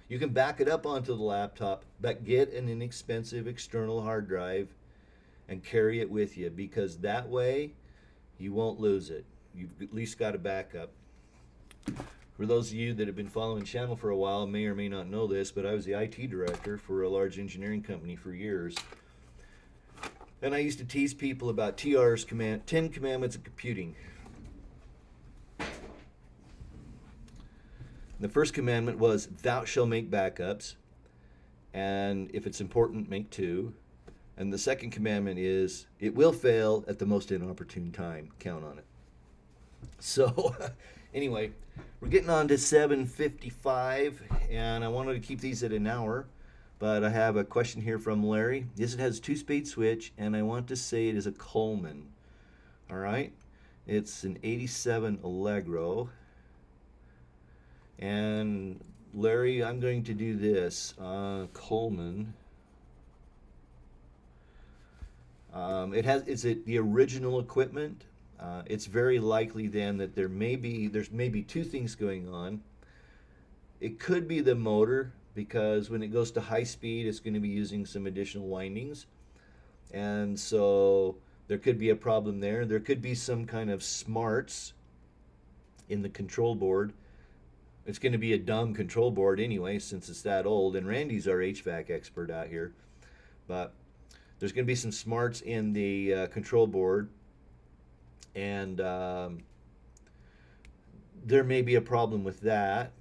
You can back it up onto the laptop, but get an inexpensive external hard drive and carry it with you, because that way you won't lose it. You've at least got a backup. For those of you that have been following the channel for a while, may or may not know this, but I was the IT director for a large engineering company for years. And I used to tease people about TR's 10 Commandments of Computing. The first commandment was, thou shalt make backups, and if it's important, make 2. And the second commandment is, it will fail at the most inopportune time. Count on it. So, anyway, we're getting on to 7:55, and I wanted to keep these at an hour, but I have a question here from Larry. Yes, it has a 2-speed switch, and I want to say it is a Coleman. All right, it's an 87 Allegro. And Larry, I'm going to do this. Coleman. Is it the original equipment? It's very likely then that there's maybe 2 things going on. It could be the motor, because when it goes to high speed, it's going to be using some additional windings, and so there could be a problem there. There could be some kind of smarts in the control board. It's going to be a dumb control board anyway, since it's that old, and Randy's our HVAC expert out here. But there's going to be some smarts in the control board, and there may be a problem with that.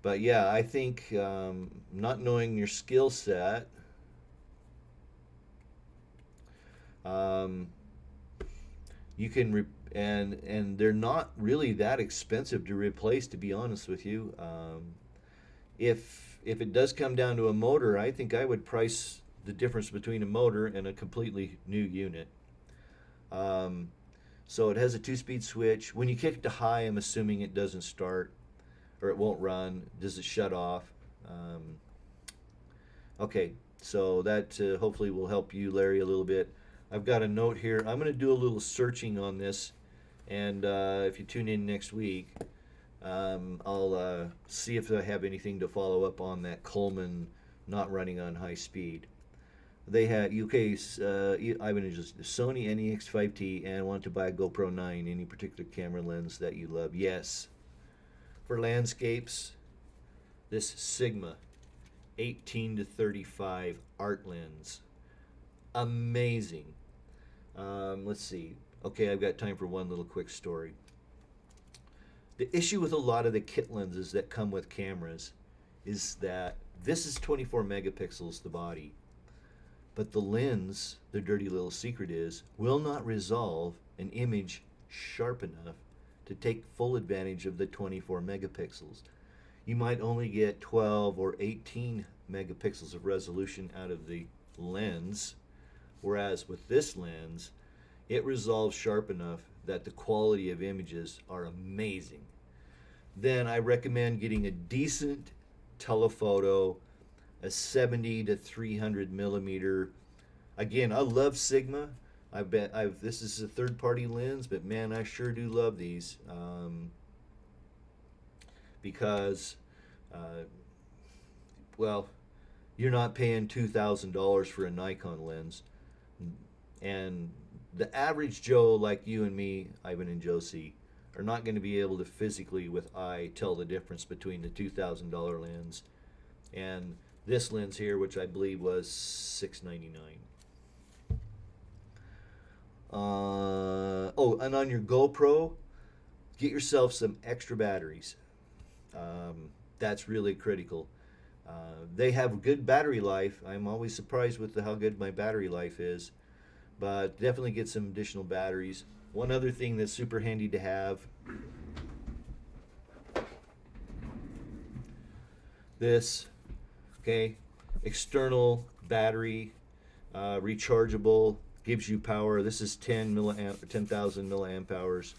But yeah, I think not knowing your skill set, you can and they're not really that expensive to replace, to be honest with you. If it does come down to a motor, I think I would price the difference between a motor and a completely new unit. So it has a 2-speed switch. When you kick it to high, I'm assuming it doesn't start, or it won't run. Does it shut off? Okay, so that hopefully will help you, Larry, a little bit. I've got a note here. I'm going to do a little searching on this, and if you tune in next week, I'll see if I have anything to follow up on that Coleman not running on high speed. They had Ivan just Sony NEX5T and want to buy a GoPro 9. Any particular camera lens that you love? Yes. For landscapes, this Sigma 18 to 35 art lens. Amazing. Let's see. Okay, I've got time for one little quick story. The issue with a lot of the kit lenses that come with cameras is that this is 24 megapixels, the body. But the lens, the dirty little secret is, will not resolve an image sharp enough to take full advantage of the 24 megapixels. You might only get 12 or 18 megapixels of resolution out of the lens, whereas with this lens, it resolves sharp enough that the quality of images are amazing. Then I recommend getting a decent telephoto, a 70 to 300 millimeter. Again, I love Sigma. This is a third-party lens, but man, I sure do love these because, well, you're not paying $2,000 for a Nikon lens, and the average Joe like you and me, Ivan and Josie, are not going to be able to physically with eye tell the difference between the $2,000 lens and this lens here, which I believe was $699. Oh, and on your GoPro, get yourself some extra batteries. That's really critical. They have good battery life. I'm always surprised with how good my battery life is, but definitely get some additional batteries. One other thing that's super handy to have, this, okay, external battery, rechargeable, gives you power. This is 10,000 milliamp hours,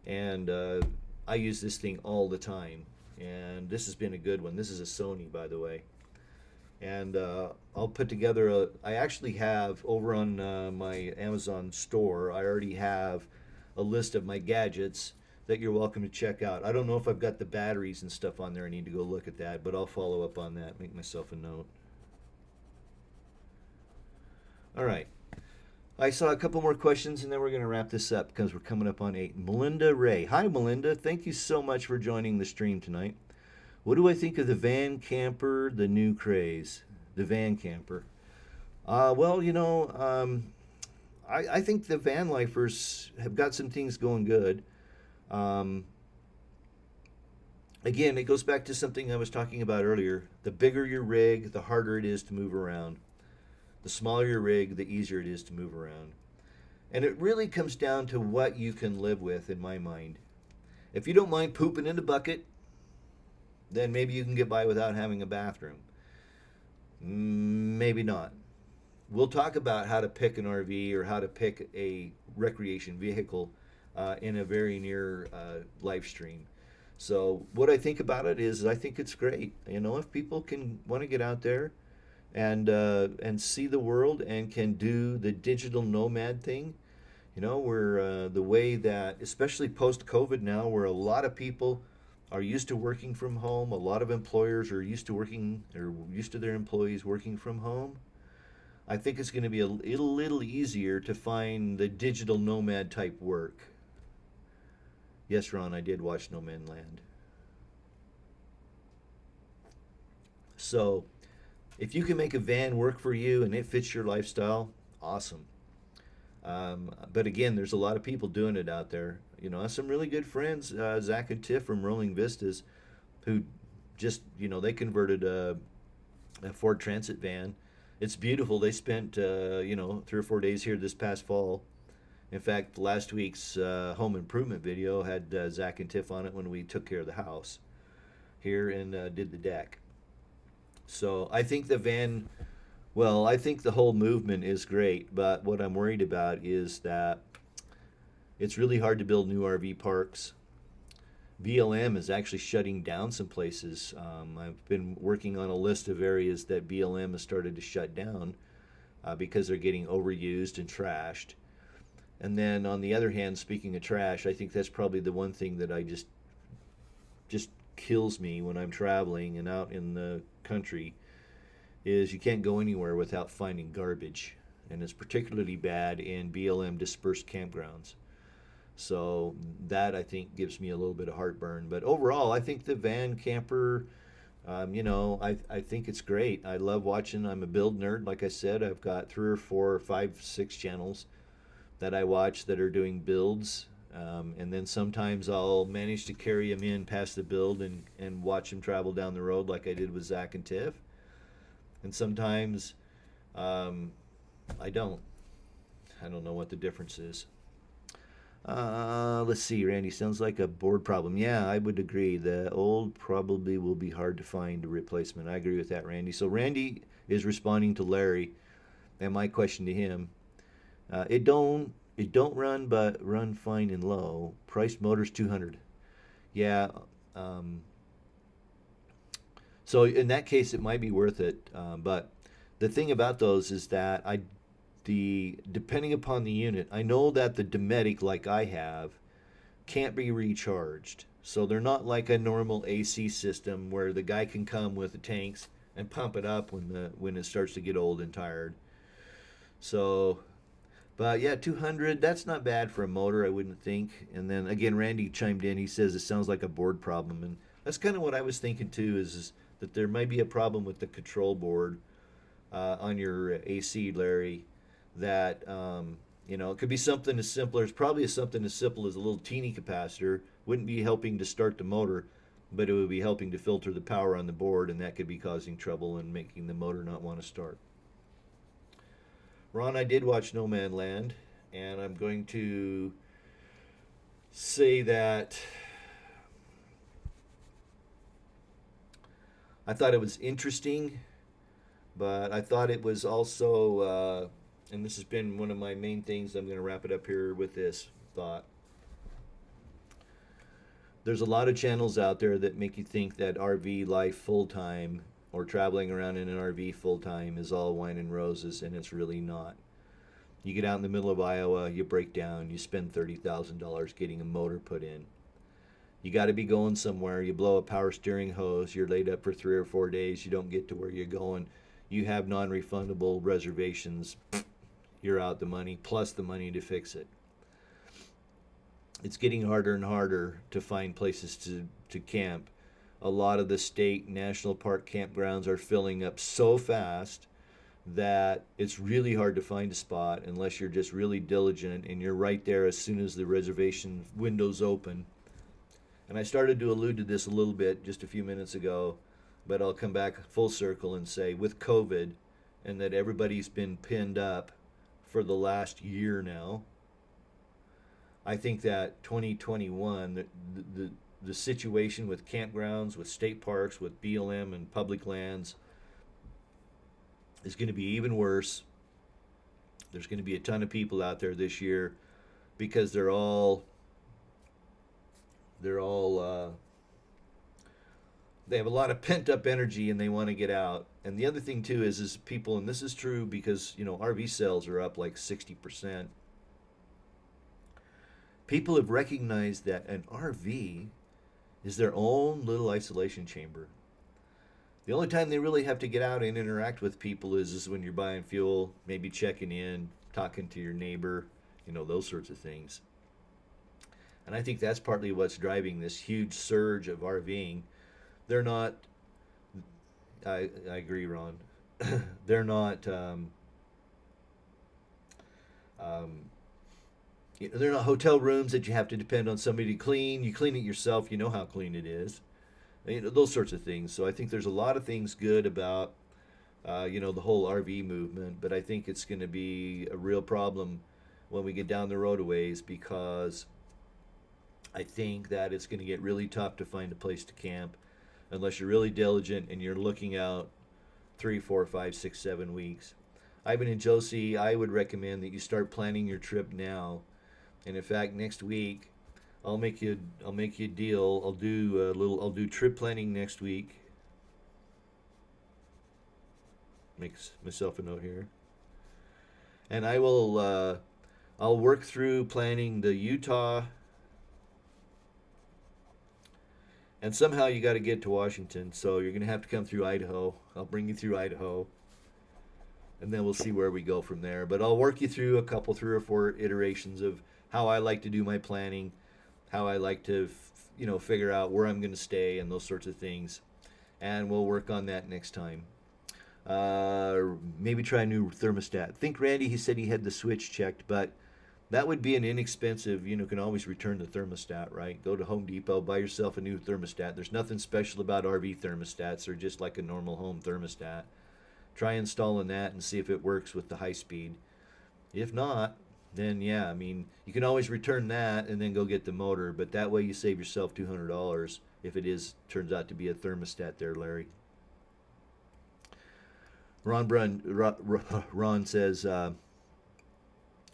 and I use this thing all the time, and this has been a good one. This is a Sony, by the way, and I'll put together I actually have over on my Amazon store, I already have a list of my gadgets that you're welcome to check out. I don't know if I've got the batteries and stuff on there. I need to go look at that, but I'll follow up on that, make myself a note. All right. I saw a couple more questions, and then we're going to wrap this up because we're coming up on 8. Melinda Ray. Hi, Melinda. Thank you so much for joining the stream tonight. What do I think of the van camper, the new craze? The van camper. Well, you know, I think the van lifers have got some things going good. Again, it goes back to something I was talking about earlier. The bigger your rig, the harder it is to move around. The smaller your rig, the easier it is to move around. And it really comes down to what you can live with, in my mind. If you don't mind pooping in the bucket, then maybe you can get by without having a bathroom. Maybe not. We'll talk about how to pick an RV or how to pick a recreation vehicle in a very near live stream. So what I think about it is I think it's great. You know, if people can want to get out there and see the world and can do the digital nomad thing, you know, where the way that, especially post-COVID now, where a lot of people are used to working from home, a lot of employers are used to their employees working from home. I think it's going to be a little easier to find the digital nomad type work. Yes, Ron, I did watch No Man's Land. So, if you can make a van work for you and it fits your lifestyle, awesome. But again, there's a lot of people doing it out there. You know, I have some really good friends, Zach and Tiff from Rolling Vistas, who just, you know, they converted a Ford Transit van. It's beautiful. They spent, 3 or 4 days here this past fall. In fact, last week's home improvement video had Zach and Tiff on it when we took care of the house here and did the deck. So I think the van, well, I think the whole movement is great, but what I'm worried about is that it's really hard to build new RV parks. BLM is actually shutting down some places. I've been working on a list of areas that BLM has started to shut down because they're getting overused and trashed. And then on the other hand, speaking of trash, I think that's probably the one thing that I just kills me when I'm traveling and out in the country is you can't go anywhere without finding garbage. And it's particularly bad in BLM dispersed campgrounds. So that I think gives me a little bit of heartburn. But overall, I think the van camper, I think it's great. I love watching. I'm a build nerd. Like I said, I've got 3 or 4 or 5, 6 channels that I watch that are doing builds. And then sometimes I'll manage to carry them in past the build and watch them travel down the road like I did with Zach and Tiff. And sometimes I don't. I don't know what the difference is. Let's see, Randy. Sounds like a board problem. Yeah, I would agree. The old probably will be hard to find a replacement. I agree with that, Randy. So Randy is responding to Larry, and my question to him. It don't run, but run fine and low. Price motors 200. Yeah. So in that case, it might be worth it. But the thing about those is that depending upon the unit, I know that the Dometic, like I have, can't be recharged. So they're not like a normal AC system where the guy can come with the tanks and pump it up when it starts to get old and tired. So, but yeah, 200, that's not bad for a motor, I wouldn't think. And then again, Randy chimed in. He says it sounds like a board problem, and that's kind of what I was thinking too. Is that there might be a problem with the control board on your AC, Larry. That it could be something as simple. It's probably something as simple as a little teeny capacitor. Wouldn't be helping to start the motor, but it would be helping to filter the power on the board, and that could be causing trouble and making the motor not want to start. Ron, I did watch No Man Land, and I'm going to say that I thought it was interesting, but I thought it was also, and this has been one of my main things, I'm going to wrap it up here with this thought. There's a lot of channels out there that make you think that RV life full-time or traveling around in an RV full-time is all wine and roses, and it's really not. You get out in the middle of Iowa, you break down, you spend $30,000 getting a motor put in. You got to be going somewhere. You blow a power steering hose, you're laid up for 3 or 4 days, you don't get to where you're going. You have non-refundable reservations, you're out the money, plus the money to fix it. It's getting harder and harder to find places to camp. A lot of the state national park campgrounds are filling up so fast that it's really hard to find a spot unless you're just really diligent and you're right there as soon as the reservation windows open. And I started to allude to this a little bit just a few minutes ago, but I'll come back full circle and say with COVID and that everybody's been pinned up for the last year now, I think that 2021, the situation with campgrounds, with state parks, with BLM and public lands is going to be even worse. There's going to be a ton of people out there this year because they're all they have a lot of pent up energy and they want to get out. And the other thing too is people, and this is true because RV sales are up like 60%. People have recognized that an RV is their own little isolation chamber. The only time they really have to get out and interact with people is when you're buying fuel, maybe checking in, talking to your neighbor, those sorts of things. And I think that's partly what's driving this huge surge of RVing. They're not, I agree, Ron, they're not, they're not hotel rooms that you have to depend on somebody to clean. You clean it yourself, you know how clean it is. Those sorts of things. So I think there's a lot of things good about, the whole RV movement, but I think it's going to be a real problem when we get down the road a ways because I think that it's going to get really tough to find a place to camp unless you're really diligent and you're looking out 3, 4, 5, 6, 7 weeks. Ivan and Josie, I would recommend that you start planning your trip now. And in fact, next week, I'll make you a deal. I'll do trip planning next week. Makes myself a note here. And I'll work through planning the Utah, and somehow you got to get to Washington, so you're gonna have to come through Idaho. I'll bring you through Idaho, and then we'll see where we go from there. But I'll work you through a couple, 3 or 4 iterations of how I like to do my planning, how I like to, figure out where I'm gonna stay and those sorts of things, and we'll work on that next time. Maybe try a new thermostat. I think Randy, he said he had the switch checked, but that would be an inexpensive, can always return the thermostat, right? Go to Home Depot, buy yourself a new thermostat. There's nothing special about RV thermostats. They're just like a normal home thermostat. Try installing that and see if it works with the high speed. If not, then yeah, I mean, you can always return that and then go get the motor, but that way you save yourself $200 if it turns out to be a thermostat there, Larry. Ron says, it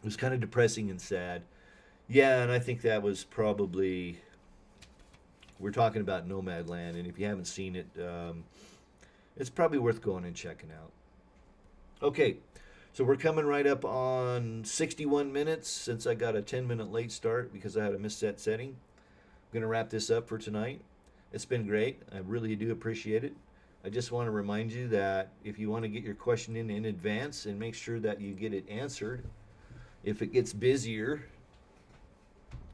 was kind of depressing and sad. Yeah, and I think that was probably, we're talking about Nomadland, and if you haven't seen it, it's probably worth going and checking out. Okay, so we're coming right up on 61 minutes since I got a 10-minute late start because I had a misset setting. I'm going to wrap this up for tonight. It's been great. I really do appreciate it. I just want to remind you that if you want to get your question in advance and make sure that you get it answered, if it gets busier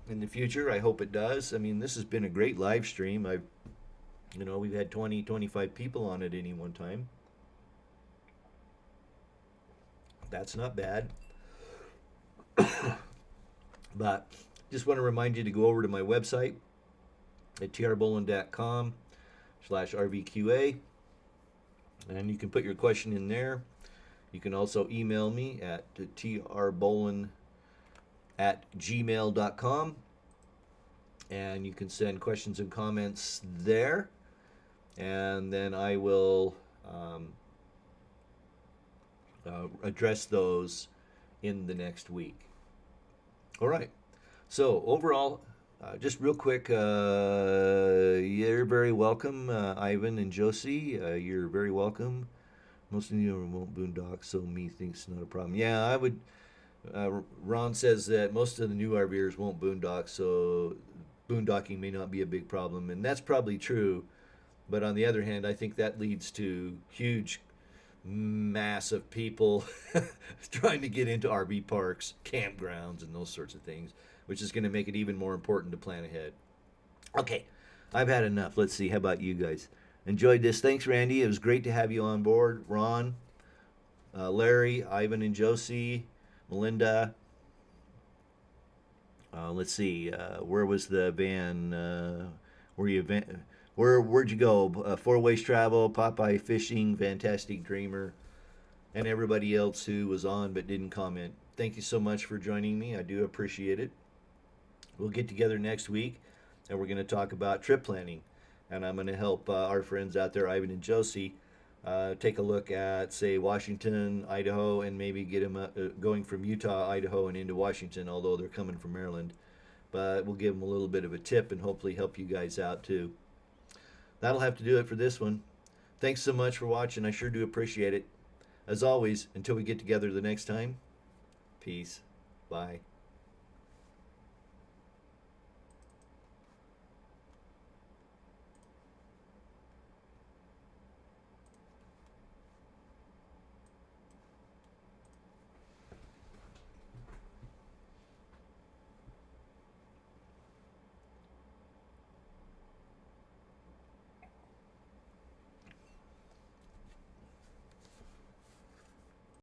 in the future, I hope it does. I mean, this has been a great live stream. We've had 20, 25 people on at any one time. That's not bad. But just want to remind you to go over to my website at trbolin.com/RVQA. And you can put your question in there. You can also email me at trbolin@gmail.com. And you can send questions and comments there. And then I will address those in the next week. All right. So overall, just real quick, you're very welcome, Ivan and Josie. You're very welcome. Most of you won't boondock, so me thinks not a problem. Yeah, I would. Ron says that most of the new RVers won't boondock, so boondocking may not be a big problem, and that's probably true. But on the other hand, I think that leads to huge mass of people trying to get into RV parks, campgrounds, and those sorts of things, which is going to make it even more important to plan ahead. Okay, I've had enough. Let's see. How about you guys? Enjoyed this. Thanks, Randy. It was great to have you on board. Ron, Larry, Ivan, and Josie, Melinda. Let's see. Where was the van? Where'd you go? Four Ways Travel, Popeye Fishing, Fantastic Dreamer, and everybody else who was on but didn't comment. Thank you so much for joining me. I do appreciate it. We'll get together next week, and we're going to talk about trip planning. And I'm going to help our friends out there, Ivan and Josie, take a look at, say, Washington, Idaho, and maybe get them going from Utah, Idaho, and into Washington, although they're coming from Maryland. But we'll give them a little bit of a tip and hopefully help you guys out too. That'll have to do it for this one. Thanks so much for watching. I sure do appreciate it. As always, until we get together the next time, peace. Bye.